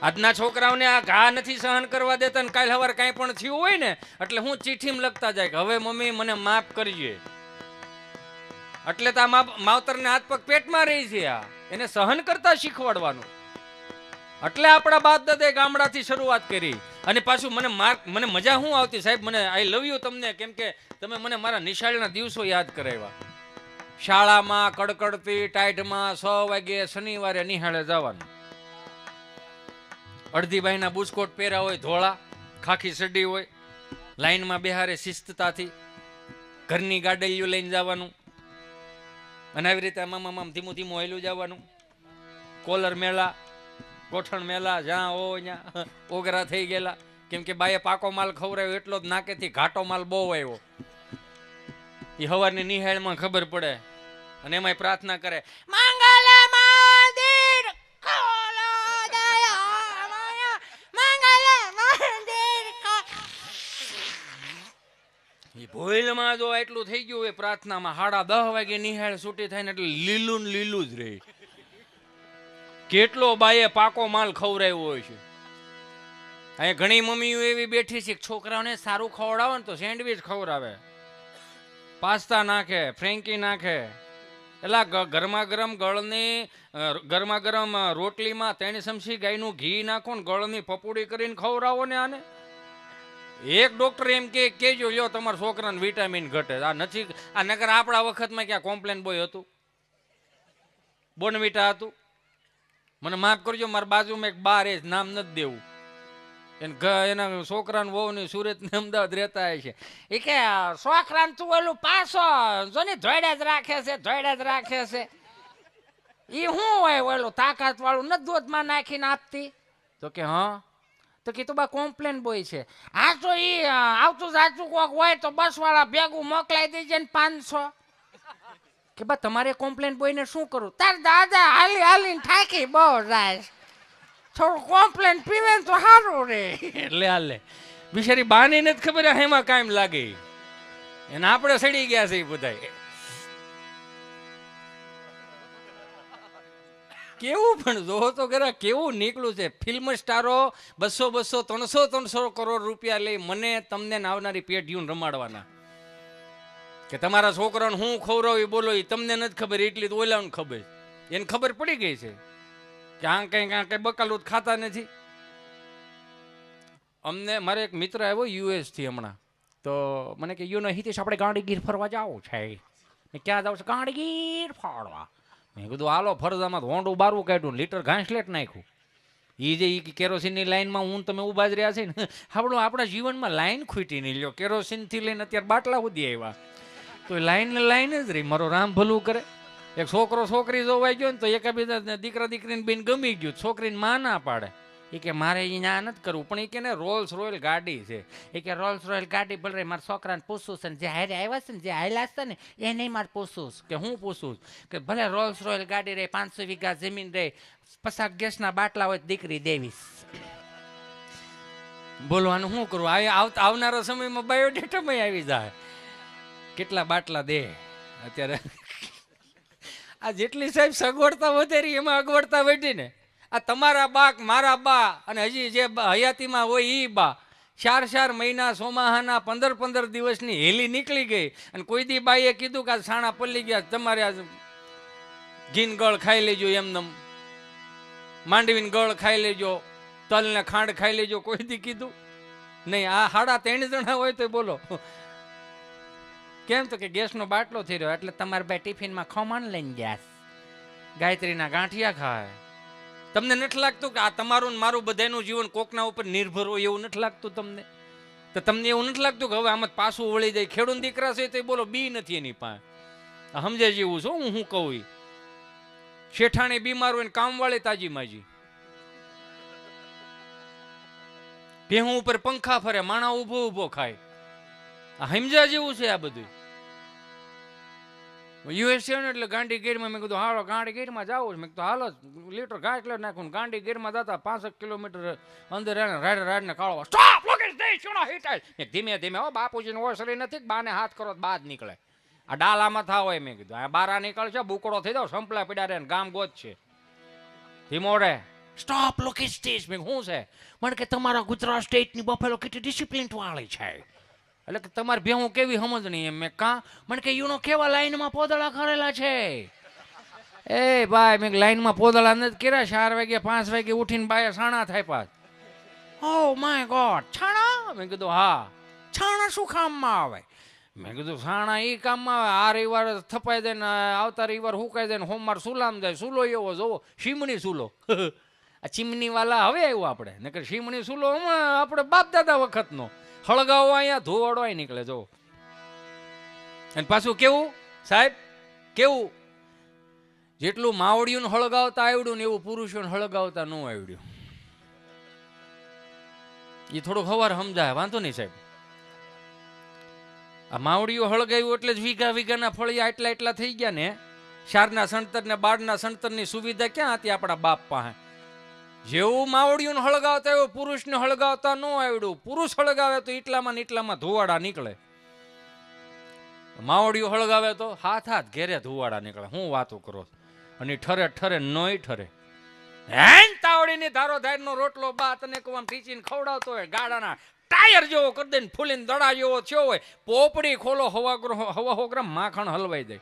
આજના છોકરાઓને આ ઘા નથી સહન કરવા દેતા, ને કાલ સવારે કાંઈ પણ થયું હોય ને એટલે હું ચિઠ્ઠીમાં લખતા જાય કે હવે મમ્મી મને માફ કરજે. એટલે તો આ માવતરને હાથ પગ પેટમાં રહી છે. આ એને સહન કરતા શીખવાડવાનું. એટલે આપણા બાપ દાદાએ ગામડાથી શરૂઆત કરી. અને પાછું મને મજા શું આવતી સાહેબ, મને આઈ લવ યુ તમને, કેમ કે તમે મને મારા નિશાળના દિવસો યાદ કરાવ્યા. શાળામાં કડકડતી ટાઈટમાં 6 વાગે શનિવારે નિહાળે જવાનું. અડધી બાઈના બુસ્કોટ પહેર્યા હોય, ધોળા ખાખી સડી હોય, લાઈનમાં બેહારે શિસ્તતાથી, ઘરની ગાડીઓ લઈને જવાનું, અને આવી રીતે આમ ધીમું ધીમું હેલું જવાનું. કોલર મેળા, ગોઠણ મેલા, જ્યાં હોય ત્યાં ઓગરા થઈ ગયેલા, કેમ કે બાએ પાકો માલ ખવડાવ્યો એટલો જ નાકેથી ઘાટો માલ બહુ આવ્યો. એ સવારની નિહાળમાં ખબર પડે, અને એમાંય પ્રાર્થના કરે, ભોયલમાં જો એટલું થઈ ગયું હોય પ્રાર્થનામાં, 10:30 વાગે નિહાળ છૂટી થાય ને એટલે લીલું લીલું જ રહે. કેટલો બાએ પાકો માલ ખવડાવ્યો હોય છે. અહીંયા ઘણી મમ્મીઓ એવી બેઠી છે, છોકરાઓને સારું ખવડાવે ને તો સેન્ડવીચ ખવડાવે, પાસ્તા નાખે, ફ્રેન્કી નાખે. એટલે ગરમા ગરમ રોટલીમાં 3 ચમચી ગાયનું ઘી નાખો ને ગળની પપોડી કરીને ખવડાવો ને આને. એક ડોક્ટર એમ કેજો લ્યો તમારા છોકરાને વિટામિન ઘટે. આ નથી, આ નકર આપણા વખતમાં ક્યાં કોમ્પ્લેન બોય હતું, બોનવીટા હતું. મને માફ કરજો, મારા બાજુમાં એક બાર એ નામ નથી દેવું, એના છોકરાને વહુ ની સુરત ને અમદાવાદ રહેતા છે. એ કે છોકરાને તું ઓલું પાછો જો ને ધોડ્યા જ રાખે છે, ધોડ્યા જ રાખે છે. એ શું હોય ઓલું તાકાત વાળું નથી દૂધમાં નાખીને આપતી? તો કે હા. તો કીધું બા કોમ્પ્લેન બોય છે. હા તો એ આવતું જાચું કોક હોય તો બસ વાળા ભેગું મોકલાઈ દેજે ને 500. કે બા તમારે કોમ્પ્લેન બોય ને શું કરું? તાર દાદા હાલી હાલીને થાકી બહુ જાય, થોડું કોમ્પ્લેન પીવે ને તો સારું રે. એટલે હાલે બિચારી બાની નથી ખબર એમાં કાયમ લાગે, એને આપણે સડી ગયા છે એ બધા. કેવું પણ જોવો તો ખરા કેવું નીકળું છે. ફિલ્મ સ્ટારો 200 300 કરોડ રૂપિયા લઈ મને તમને આવનારી પેઢીઓને રમાડવાના, કે તમારા છોકરાને હું ખવડાવી બોલો એ તમને નથી ખબર, એટલી તો ઓલાને ખબર. એને ખબર પડી ગઈ છે કે આ કઈ બકાલું ખાતા નથી. અમને મારે એક મિત્ર આવ્યો US થી હમણાં, તો મને કે હિતેશ આપણે ગાંડીગીર ફરવા જાવું છે. ક્યાં જાવ છે? ગાંડીગીર ફરવા. મેં કીધું હાલો. ફરજામાં હોંડું બારવું કાઢ્યું, લીટર ઘાસલેટ નાખ્યું. એ જે કેરોસીનની લાઈનમાં હું તમે ઊભા જ રહ્યા છે ને, આપણા જીવનમાં લાઈન ખૂટી નહીં લ્યો. કેરોસીનથી લઈને અત્યારે બાટલા સુધી આવ્યા, તો લાઈન જ રહી. મારો રામ ભલું કરે. એક છોકરો છોકરી જોવાઈ ગયો ને તો એકાબીજા દીકરા દીકરીને બેન ગમી ગયું, છોકરીને માં ના પાડે. એ કે મારે એ ના નથી કરવું, પણ એ કે ને રોલ્સ રોયલ ગાડી છે. એ કે રોલ્સ રોયલ ગાડી ભલે મારા છોકરાને પૂછવું છે ને, જે હારે આવ્યા છે ને, જે હાયલા છે ને એ નહીં મારે પૂછવું કે હું પૂછું કે ભલે રોલ્સ રોયલ ગાડી રહે, 500 વીઘા જમીન રહે, 50 ગેસના બાટલા હોય દીકરી દેવીશ. બોલવાનું શું કરવું? આવનારા સમયમાં બાયોડેટામાં આવી જાય કેટલા બાટલા દે. અત્યારે આ જેટલી સાહેબ સગવડતા વધેરી એમાં અગવડતા વધી ને. આ તમારા બા મારા બા અને હજી જે હયાતીમાં હોય એ બા 4 મહિના સોમાહાના 15 દિવસની હેલી નીકળી ગઈ, અને કોઈ દી બાઈએ કીધું કે આ સાણા પલ્લી ગયા, તમારે આ ઘીન ગળ ખાઈ લેજો, એમને માંડવીને ગળ ખાઈ લેજો, તલ ને ખાંડ ખાઈ લેજો, કોઈ દી કીધું નહીં. આ 3.5 જણા હોય તો બોલો કેમ? તો કે ગેસનો બાટલો થઈ રહ્યો એટલે તમારે ભાઈ ટિફિનમાં ખમણ લઈને ગયા, ગાયત્રીના ગાંઠિયા ખાય. તમને નથી લાગતું કે આ તમારું મારું બધાનું જીવન કોકના ઉપર નિર્ભર હોય એવું નથી લાગતું તમને? તો તમને એવું નથી લાગતું કે હવે આમ પાછું વળી જાય? ખેડૂત દીકરા છે તો બોલો બી નથી એની પાસે, સમજે જેવું છું હું કહું. શેઠાણી બીમાર હોય ને કામવાળી તાજી માજી, ભેહું ઉપર પંખા ફરે, માણા ઊભો ખાય. આ સમજ્યા જેવું છે આ બધું. US ને એટલે ગાંડી ગીરમાં મેં કીધું હાલો ગાંડી ગીરમાં જાવ. મેં કીધું હાલો લીટર ઘાસ લે નાખું. ગાંડી ગીરમાં જતા 5 કિલોમીટર અંદર રાડને કાળો સ્ટોપ લોકેશ દે સુનો હિટાઈ. ધીમે ધીમે હો બાપુજીનો ઓસરી નથી, બાને હાથ કરો બાદ નીકળે. આ ડાલામાં થા હોય. મેં કીધું આ બારા નીકળશે, બુકડો થઈ જાવ, સંપલા પીડા રે ગામ ગોત છે. ધીમો રે, સ્ટોપ લોકેસ્ટિસ. મેં શું છે? મને કે તમારા ગુજરાત સ્ટેટની બફેલો કેટલી ડિસિપ્લિન વાળી છે, એટલે કે તમારે ભેહું કેવી સમજણી એમ. મેં કા? મને કે યુનો કેવા લાઈનમાં પોદળા કરેલા છે. એ ભાઈ મેં લાઈનમાં પોદળા નથી કર્યા. 4 વાગે 5 વાગે ઉઠીને બાય છાણા થાય પાછ. ઓ માય ગોડ, છાણા? મેં કીધું હા. છાણા શું કામમાં આવે? મેં કીધું છાણા એ કામમાં આવે. આ રવિવાર થપાઈ દે ને આવતા રવિવાર હુકાઈ દે ને સોમવાર સુલામ જાય. સુલો એવો જોવો, શીમણી સુલો. આ ચીમની વાલા હવે આવ્યો આપણે, નકર શીમણી સુલો આપણે બાપ દાદા વખતનો. હળગાવો અહીંયા ધોવાડો અહીં નીકળે જો. અને પાછું કેવું સાહેબ, કેવું જેટલું માવડિયું હળગાવતા આવડ્યું ને એવું પુરુષોને હળગાવતા ન આવડ્યું. એ થોડુંક હવાર સમજાય, વાંધો નહીં સાહેબ. આ માવડીઓ હળગાવ્યું એટલે જ વીઘાના ફળિયા એટલા થઈ ગયા ને. શારના સણતર ને બાળના સણતરની સુવિધા ક્યાં હતી આપણા બાપ પાસે? જેવું માવડીઓને હળગાવતા એવું પુરુષને હળગાવતા ન આવડ્યું. પુરુષ હળગાવે તો એટલામાં ને એટલામાં ધુવાડા નીકળે. માવડીઓ હળગાવે તો હાથ ઘેરે ધુવાડા નીકળે. હું વાતો કરો? અને ઠરે નોય ઠરે. હેન તાવડીની ધારો ધારનો રોટલો બા તને કોમ ટીચીને ખવડાવતો હોય, ગાડાના ટાયર જેવો કરી દે ને ફૂલીને દડા જેવો થયો હોય, પોપડી ખોલો હવા 100 ગ્રામ માખણ હલવાઈ જાય.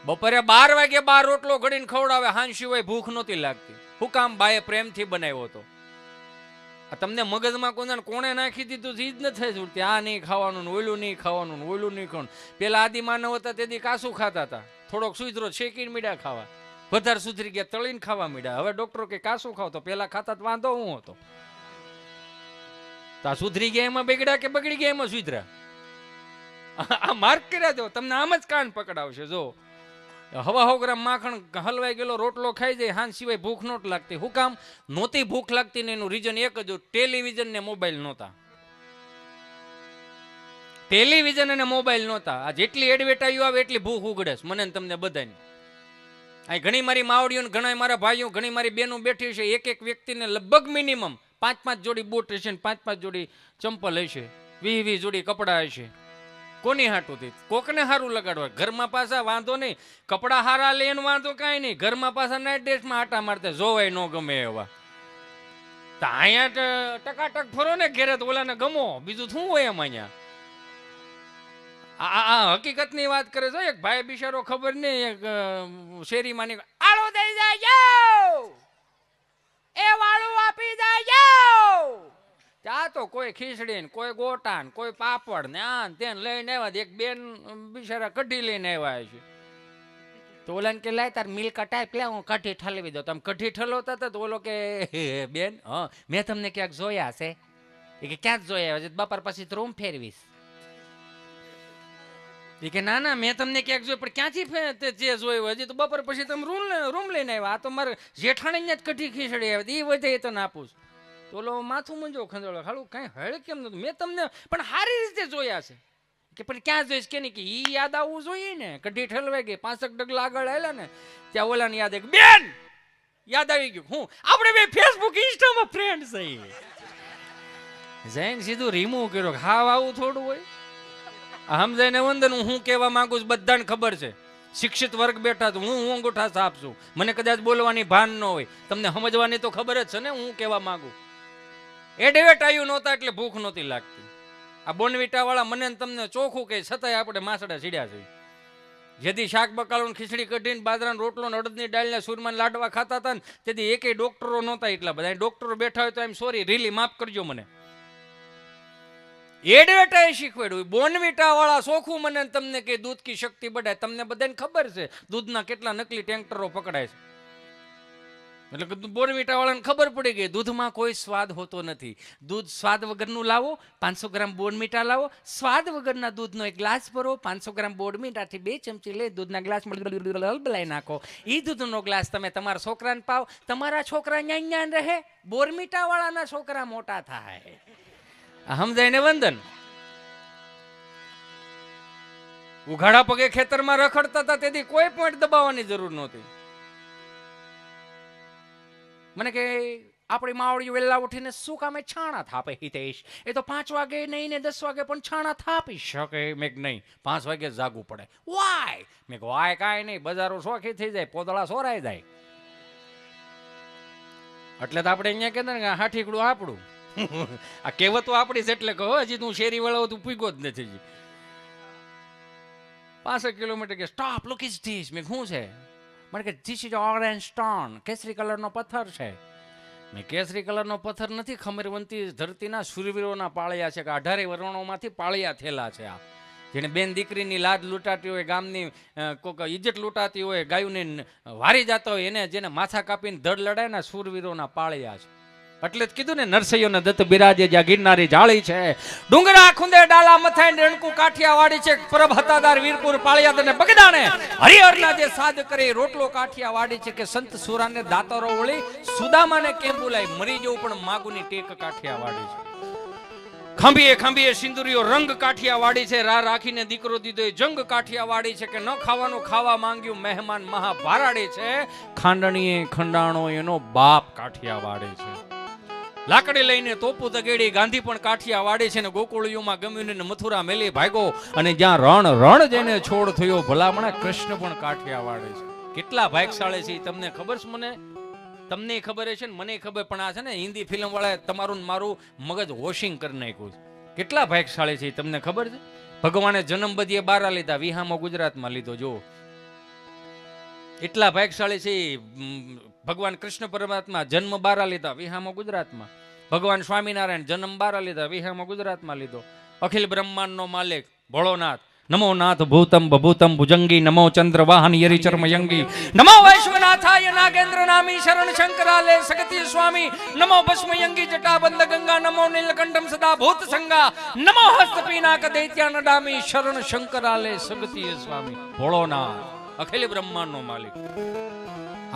બપોરે 12 વાગે 12 રોટલો ઘડીને ખવડાવે, હાંજ સિવાય ભૂખ નહોતી લાગતી. હું કામ? બાએ પ્રેમથી બનાવ્યો હતો. તમને મગજમાં કોને નાખી દીધું એ જ નથી જોડતી. આ નહીં ખાવાનું, ઓયલું નહીં ખાવાનું, ઓયલું નહીં ખાવાનું. પેલા આદિમાનવ હતા તેથી કાસું ખાતા હતા, થોડોક સુધરો શેકીને મીડા ખાવા. વધારે સુધરી ગયા તળીને ખાવા મીડા. હવે ડોક્ટરો કે કાસું ખાવ તો પેલા ખાતા વાંધો હું હતો. તો આ સુધરી ગયા એમાં બગડ્યા કે બગડી ગયા એમાં સુધરા? આ માર્ક કર્યા જો, તમને આમ જ કાન પકડાવશે જો. 100 ગ્રામ માખણ હલવાઈ ગયેલો રોટલો ખાઈ જાય, હાન સિવાય ભૂખ નહોત લાગતી. હું કામ? નહોતી ભૂખ લાગતી ને એનું રીઝન એક જ, ટેલિવિઝન ને મોબાઈલ નહોતા. ટેલિવિઝન અને મોબાઈલ નહોતા. આ જેટલી એડવર્ટાઈઝ આવે એટલી ભૂખ ઉગડે છે મને તમને બધાને. આ ઘણી મારી માવડીઓ, ઘણા મારા ભાઈઓ, ઘણી મારી બહેનો બેઠી છે. એક વ્યક્તિને લગભગ મિનિમમ 5 જોડી બૂટ હશે, 5 જોડી ચંપલ હશે, 20 જોડી કપડા હશે. કોની હાટું થી? કોકને હારું લગાડવા. ઘરમાં પાછા વાંધો નહીં, કપડા હારા લઈને વાંધો કાંઈ નહીં. ઘરમાં પાછા નાઇટ ડ્રેસમાં આટા મારતા જોવાય ન ગમે એવા. તો અહીંયા ટકાટક ફરો ને ઘેરે તો ઓલાને ગમો, બીજું શું હોય એમ? અહીંયા આ હકીકતની વાત કરે છે. એક ભાઈ બિચારો ખબર નહીં, એક શેરીમાં ની આળો દઈ જાય, એ વાળું આપી જાય. ત્યાં તો કોઈ ખીચડી ને કોઈ ગોટા ને કોઈ પાપડ ને આ તેને લઈને આવ્યા. એક બેન બિચારા કઢી લઈને આવ્યા છે. તો ઓલાને કે લાય તાર મિલ્ક ટાઈપ લે, હું કઢી ઠલવી દઉં. તમે કઢી ઠલવતા હતા તો ઓલો કે બેન હા મેં તમને ક્યાંક જોયા છે. એ કે ક્યાંક જોયા? બપોર પછી રૂમ ફેરવીશ. એ કે ના મેં તમને ક્યાંક જોયું, પણ ક્યાંથી જે જોયું? હજી તો બપોર પછી તમે રૂમ લઈને આવ્યા. આ તો મારે જેઠાણી જ કઢી ખીચડી આવી, એ વધે એ તો ના પૂછ. તો ઓલો માથું મંજો ખંજોળો, ખાલું કાંઈ હળ કેમ નતું? મેં તમને પણ સારી રીતે જોયા છે. કે પણ ક્યાં જોઈશ કે નહીં? કે ઈ યાદ આવવું જોઈએ ને. કઢી ઠલવાઈ ગઈ, 5 ડગલા આગળ આવેલા ને ત્યાં ઓલાને યાદ આવી, બેન યાદ આવી ગયું. હું આપણે બે ફેસબુક ઇન્સ્ટામાં ફ્રેન્ડ છે. જઈને સીધું રીમૂવ કર્યો. હાવ આવું થોડું હોય? સમજાઈને વંદન હું કહેવા માંગુ છું, બધાને ખબર છે. શિક્ષિત વર્ગ બેઠા તો હું અંગૂઠા સાપ છું. મને કદાચ બોલવાની ભાન ન હોય, તમને સમજવાની તો ખબર જ છે ને હું કહેવા માંગુ. એડવર્ટાઈઝ નહોતા એટલે ભૂખ નહોતી લાગતી. આ બોનવીટા વાળા મને તમને ચોખ્ખું કહે, છતાંય આપણે માસડા સીડ્યા છે. જેથી શાક બકાલું ખીચડી કઢીને બાજરાનો રોટલો ને અડદની દાળના સુરમાન લાડવા ખાતા હતા ને તેથી એકેય ડોક્ટરો નહોતા. એટલા બધા ડોક્ટરો બેઠા હોય તો એમ સોરી રીલી માફ કરજો મને. એડવર્ટાઈઝ શીખવાડ્યું. બોનવીટા વાળા ચોખ્ખું મને તમને કે દૂધ કી શક્તિ બઢાય. તમને બધાને ખબર છે દૂધના કેટલા નકલી ટેન્કરો પકડાય છે. એટલે કે બોનવીટા વાળાને ખબર પડી ગઈ દૂધમાં કોઈ સ્વાદ હોતો નથી. દૂધ સ્વાદ વગરનું લાવો, 500 ગ્રામ બોનવીટા લાવો, સ્વાદ વગરના દૂધનો એક ગ્લાસ ભરો, 500 ગ્રામ બોનવીટાથી 2 ચમચી લઈ દૂધના ગ્લાસમાં હલબલાઈ નાખો. એ દૂધનો ગ્લાસ તમે તમારા છોકરાને પાવ, તમારા છોકરા ન્યાન રહે, બોનવીટા વાળાના છોકરા મોટા થાય. સમજાય ને વંદન? ઉઘાડા પગે ખેતરમાં રખડતા હતા તેથી કોઈ પોઈન્ટ દબાવવાની જરૂર નહોતી. મને કે આપણી માવડી વહેલા ઉઠીને શું કામે છાણા થાપે હિતેશ? એ તો 5 વાગે નહીં ને 10 વાગે પણ છાણા થાપી શકે. મેં નહીં, 5 વાગે જાગવું પડે. વાય? મેં વાય કાંઈ નહીં, બજારો શોખી થઈ જાય, પોદળા સોરાઈ જાય. એટલે તો આપણે અહીંયા કહેતા ને કે હાઠીકડું આપણું. આ કહેવતો આપણી છે એટલે કહો. હજી તું શેરી વાળો તું પૂગ્યો જ નથી. 5 કિલોમીટર કે સ્ટોપ, લુક ઇઝ ધીસ. મેં શું છે? મને કે ધીસ ઇઝ ઓરેન્જ સ્ટોન, કેસરી કલરનો પથ્થર છે. મેં કેસરી કલરનો પથ્થર નથી, ખમીરવંતી ધરતીના શૂરવીરોના પાળિયા છે કે 18 વર્ણોમાંથી પાળિયા થયેલા છે. આ જેને બેન દીકરીની લાજ લૂંટાતી હોય, ગામની કોઈક ઇજ્જત લૂંટાતી હોય, ગાયુને વારી જતા હોય, એને જેને માથા કાપીને ધડ લડાય ને શૂરવીરોના પાળિયા છે. એટલે જ કીધું ને, નરસૈયોને દત્ત બિરાજે જ્યાં ગિરનારી જાળી છે, ડુંગરા ખૂંદે ડાલા મથાઈ રણકુ કાઠિયાવાડી છે, પરબ હતાદાર વીરપુર પાળિયાદ ને બગદાણે હરિહરના જે સાદ કરે રોટલો કાઠિયાવાડી છે, કે સંત સુરાને દાતારો વળી સુદામાને કેમ બોલાય, મરી જવું પણ માગુની ટેક કાઠિયાવાડી છે. ખંભીએ ખંભીએ સિંદુરીઓ રંગ કાઠિયાવાડી છે, રા રાખીને દીકરો દીધો જંગ કાઠિયાવાડી છે, કે ન ખાવાનું ખાવા માંગ્યું મહેમાન મહાભારાડી છે, ખાંડણીએ ખંડાણો એનો બાપ કાઠિયાવાડી છે. લાકડી લઈને તોપુ તગેડી ગાંધી પણ કાઠિયાવાડી છે, ને ગોકુળિયોમાં ગમ્યું ને મથુરા મેલી ભાગો, અને જ્યાં રણ રણ જેને છોડ થયો ભલામણા કૃષ્ણ પણ કાઠિયાવાડી છે. કેટલા ભાગશાળી છે તમને ખબર છે? મને તમને ખબર છે ને મને ખબર, પણ આ છે ને હિન્દી ફિલ્મ વાળાએ તમારું મારું મગજ વોશિંગ કરી નાખ્યું છે. કેટલા ભાગશાળી છે તમને ખબર છે? ભગવાને જન્મ બધીએ બારા લીધા, વિહામો ગુજરાતમાં લીધો. જો એટલા ભાગશાળી છે. ભગવાન કૃષ્ણ પરમાત્મા જન્મ બારા લીધા, વિહામો ગુજરાતમાં. ભગવાન સ્વામિનારાયણ જન્મ બારા લીધા, વિહામો ગુજરાતમાં લીધો. અખિલ બ્રહ્માંડનો માલિક ભોળોનાથ, નમો નાથ ભૂતમ ભભૂતમ ભુજંગી, નમો ચંદ્ર વાહન યરી ચર્મયંગી, નમો વૈશ્વનાથાય નાગેન્દ્ર નામી શરણ શંકરાલે સગતી સ્વામી, નમો ભસ્મયંગી જટાબંધ ગંગા, નમો નીલકંઠમ સદા ભૂત સંગા, નમો હસ્તપીનાક દૈત્યા નડામી શરણ શંકરાલે સગતી સ્વામી. ભોળોનાથ અખિલ બ્રહ્માંડનો માલિક.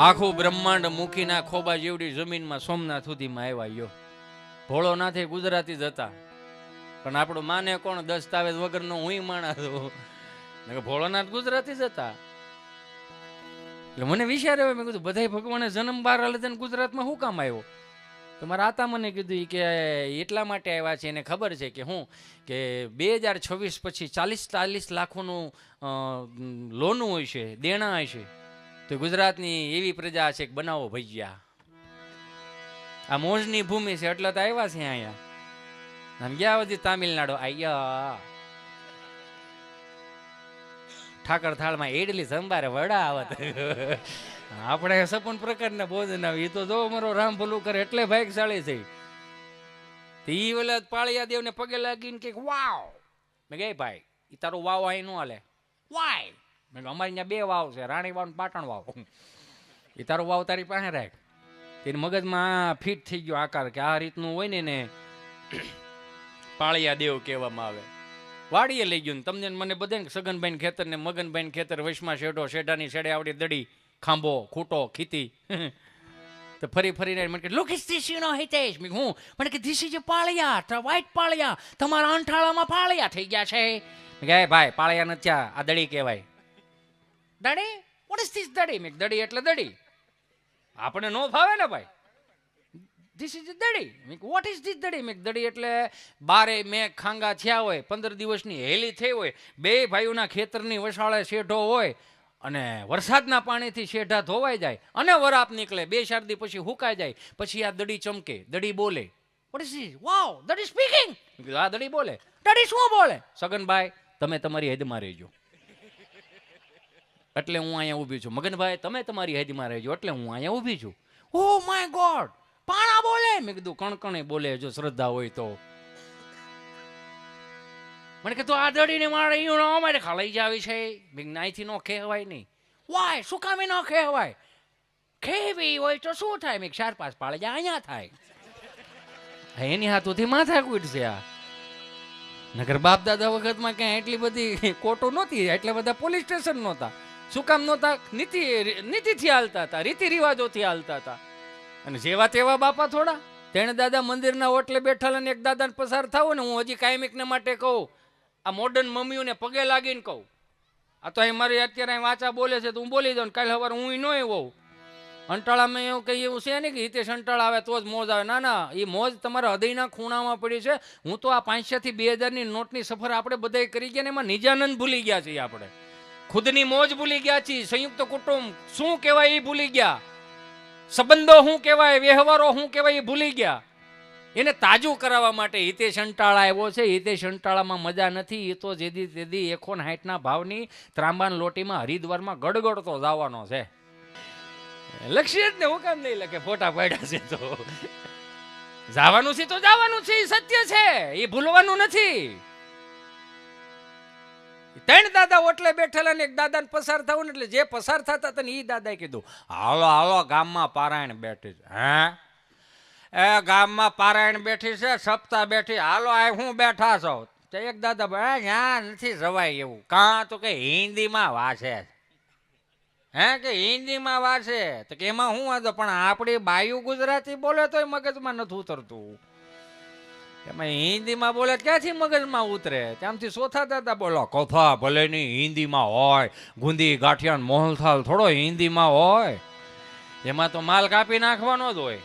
આખું બ્રહ્માંડ મૂકીના ખોબા જેવડી જમીનમાં સોમનાથ સુધીમાં આવ્યા. ભોળોનાથે ગુજરાતી જ હતા, પણ આપણું માને કોણ? દસ્તાવેજ વગરનો હું માણસ. ભોળોનાથ ગુજરાતી જ હતા. એટલે મને વિચાર આવ્યો, મેં કીધું બધા ભગવાને જન્મ બાર લીધા ગુજરાતમાં શું કામ આવ્યો? તો મારા આતા મને કીધું કે એટલા માટે આવ્યા છે, એને ખબર છે કે હું કે 2026 પછી 40-40 લાખોનું લોનું હોય છે, દેણા હોય છે. તો ગુજરાતની એવી પ્રજા છે કે બનાવો ભજીયા. આ મોજની ભૂમિ છે એટલે તો આવ્યા છે અહીંયા. આમ ગયા બધી તામિલનાડુ આયા ઠાકર થાળમાં ઇડલી સંભારે વડા આવત. આપણે સપન પ્રકારના ભોજન આવે. એ તો જો મારો રામ ભલું કરે એટલે ભાગશાળી થઈ. ઈ ઓલા પાળિયા દેવને પગે લાગીને કે વાવ. મેં કે ભાઈ ઈ તારો વાવ અહીં નો હાલે. વાય? મેં અમારી ત્યાં 2 વાવ છે, રાણી વાવ ને પાટણ વાવ. એ તારો વાવ તારી પાસે રાખ. તેને મગજમાં ફિટ થઈ ગયો આકાર કે આ રીતનું હોય ને પાળિયા દેવ કહેવામાં આવે. વાડીએ લઈ ગયું તમને મને બધાને, સગનભાઈ ખેતર ને મગનભાઈ ખેતર, વૈશમાં શેઢો, શેઢાની શેડે આવડી દડી, ખાંભો, ખૂટો, ખીતી. તો ફરી ફરીને મને કે look is this you know Hitesh. મેં હું મને કે ધીસ ઇઝ પાળિયા, વ્હાઈટ પાળિયા, તમારા અંઠાળામાં પાળિયા થઈ ગયા છે. મેં કે ભાઈ પાળિયા નથી, આ દડી કહેવાય. દડી? વોટ ઇઝ ધીસ દડી? મેં દડી એટલે દડી. આપણે નો ફાવે ને ભાઈ. ધીસ ઇઝ દડી. મેં વોટ ઇઝ ધીસ દડી? મેં દડી એટલે બારે મેં ખાંગા થયા હોય, 15 દિવસની હેલી થઈ હોય, 2 ભાઈઓના ખેતરની વસાળે શેઢો હોય, અને વરસાદના પાણીથી શેઢા ધોવાઈ જાય, અને વરાપ નીકળે, 2-4 દી પછી હુકાઈ જાય, પછી આ દડી ચમકે, દડી બોલે. What is this? વાવ, દડી સ્પીકિંગ. આ દડી બોલે. દડી શું બોલે? સગનભાઈ તમે તમારી હદમાં રહેજો એટલે હું અહીંયા ઊભી છું. મગનભાઈ તમે તમારી હદમાં રહેજો એટલે હું અહીંયા ઊભી છું. ઓ માય ગોડ, પાણા બોલે? મેં કીધું કણકણે બોલે, જો શ્રદ્ધા હોય તો. મને કીધું આ દડીને મારે અમારે ખલાઈ જાવી છે. મેં નાઈથી નો કહેવાય નહીં. વાય? શું કામે ન કહેવાય? ખેવી હોય તો શું થાય? મેં 4-5 પાળિયા અહીંયા થાય. એની હાથોથી માથા કૂટશે આ. નગર બાપ દાદા વખતમાં ક્યાં એટલી બધી કોટો નહોતી, એટલા બધા પોલીસ સ્ટેશન નહોતા. શું કામ નહોતા? નીતિથી હાલતા હતા, રીતિ રિવાજોથી હાલતા હતા. અને જેવા તેવા બાપા થોડા. તેણે દાદા મંદિરના ઓટલે બેઠા ને એક દાદાને પસાર થાવ ને, હું હજી કાયમિકને માટે કહું, આ મોડર્ન મમ્મીઓને પગે લાગીને કહું, આ તો અહીં મારી અત્યારે વાંચા બોલે છે તો હું બોલી જાઉં, કાલે સવારે હું ન હોઉં. અંટાળામાં એવું કઈ એવું છે ને કે હિતેશ અંટાળા આવે તો જ મોજ આવે. ના ના, એ મોજ તમારા હૃદયના ખૂણામાં પડી છે. હું તો આ 500 થી 2000ની નોટની સફર આપણે બધાય કરી ગયા ને એમાં નિજાનંદ ભૂલી ગયા છીએ. આપણે ખુદની મોજ ભૂલી ગયા છીએ. સંયુક્ત કુટુંબ શું કહેવાય એ ભૂલી ગયા. સંબંધો શું કહેવાય, વ્યવહારો શું કહેવાય એ ભૂલી ગયા. એને તાજું કરાવવા માટે હિતેશ અંટાળા આવ્યો છે. હિતેશ અંટાળામાં મજા નથી. એ તો જેદી તેદી 160 ભાવની ત્રાંબાન લોટીમાં હરિદ્વારમાં ગડગડતો જવાનો છે. લક્ષ્ય જ ને હું કામ નહીં લખે, ફોટા પાડ્યા છે તો જવાનું છે તો જવાનું છે. એ સત્ય છે, એ ભૂલવાનું નથી. 3 દાદા ઓટલે બેઠેલા ને એક દાદાને પસાર થવું ને એટલે જે પસાર થતા હતા ને એ દાદાએ કીધું હાલો હાલો ગામમાં પારાયણ બેઠી છે. હે એ ગામમાં પારાયણ બેઠી છે, સપ્તાહ બેઠી, હાલો આ હું બેઠા છો. તો એક દાદા ત્યાં નથી જવાય એવું. કાં તો કે હિન્દીમાં વાંચે, હે કે હિન્દીમાં વાંચે તો કે એમાં શું વાંધો, પણ આપણી બાયુ ગુજરાતી બોલે તોય મગજમાં નથી ઉતરતું. એમાં હિન્દીમાં બોલે ક્યાંથી મગજમાં ઉતરે? ત્યાંથી ચોથા દાદા બોલો કથા ભલે નહીં હિન્દીમાં હોય, ગુંદી ગાંઠિયાન મોહનથાલ થોડો હિન્દીમાં હોય. એમાં તો માલ કાપી નાખવાનો જ હોય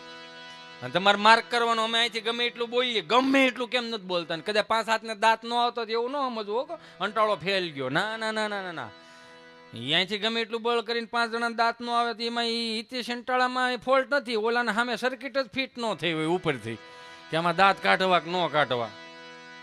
અને તમારે માર્ક કરવાનો. અમે અહીંથી ગમે એટલું બોલીએ, ગમે એટલું કેમ નથી બોલતા, કદાચ 5 હાથને દાંત ન આવતો એવું ન સમજવું અંટાળો ફેલ ગયો. ના ના ના ના ના, અહીંયાથી ગમે એટલું બળ કરીને 5 જણા દાંત ન આવે તો એમાં એ હિતેશ અંટાળામાં ફોલ્ટ નથી. ઓલાના સામે સર્કિટ જ ફિટ ન થઈ હોય ઉપરથી કે આમાં દાંત કાઢવા કે ન કાઢવા.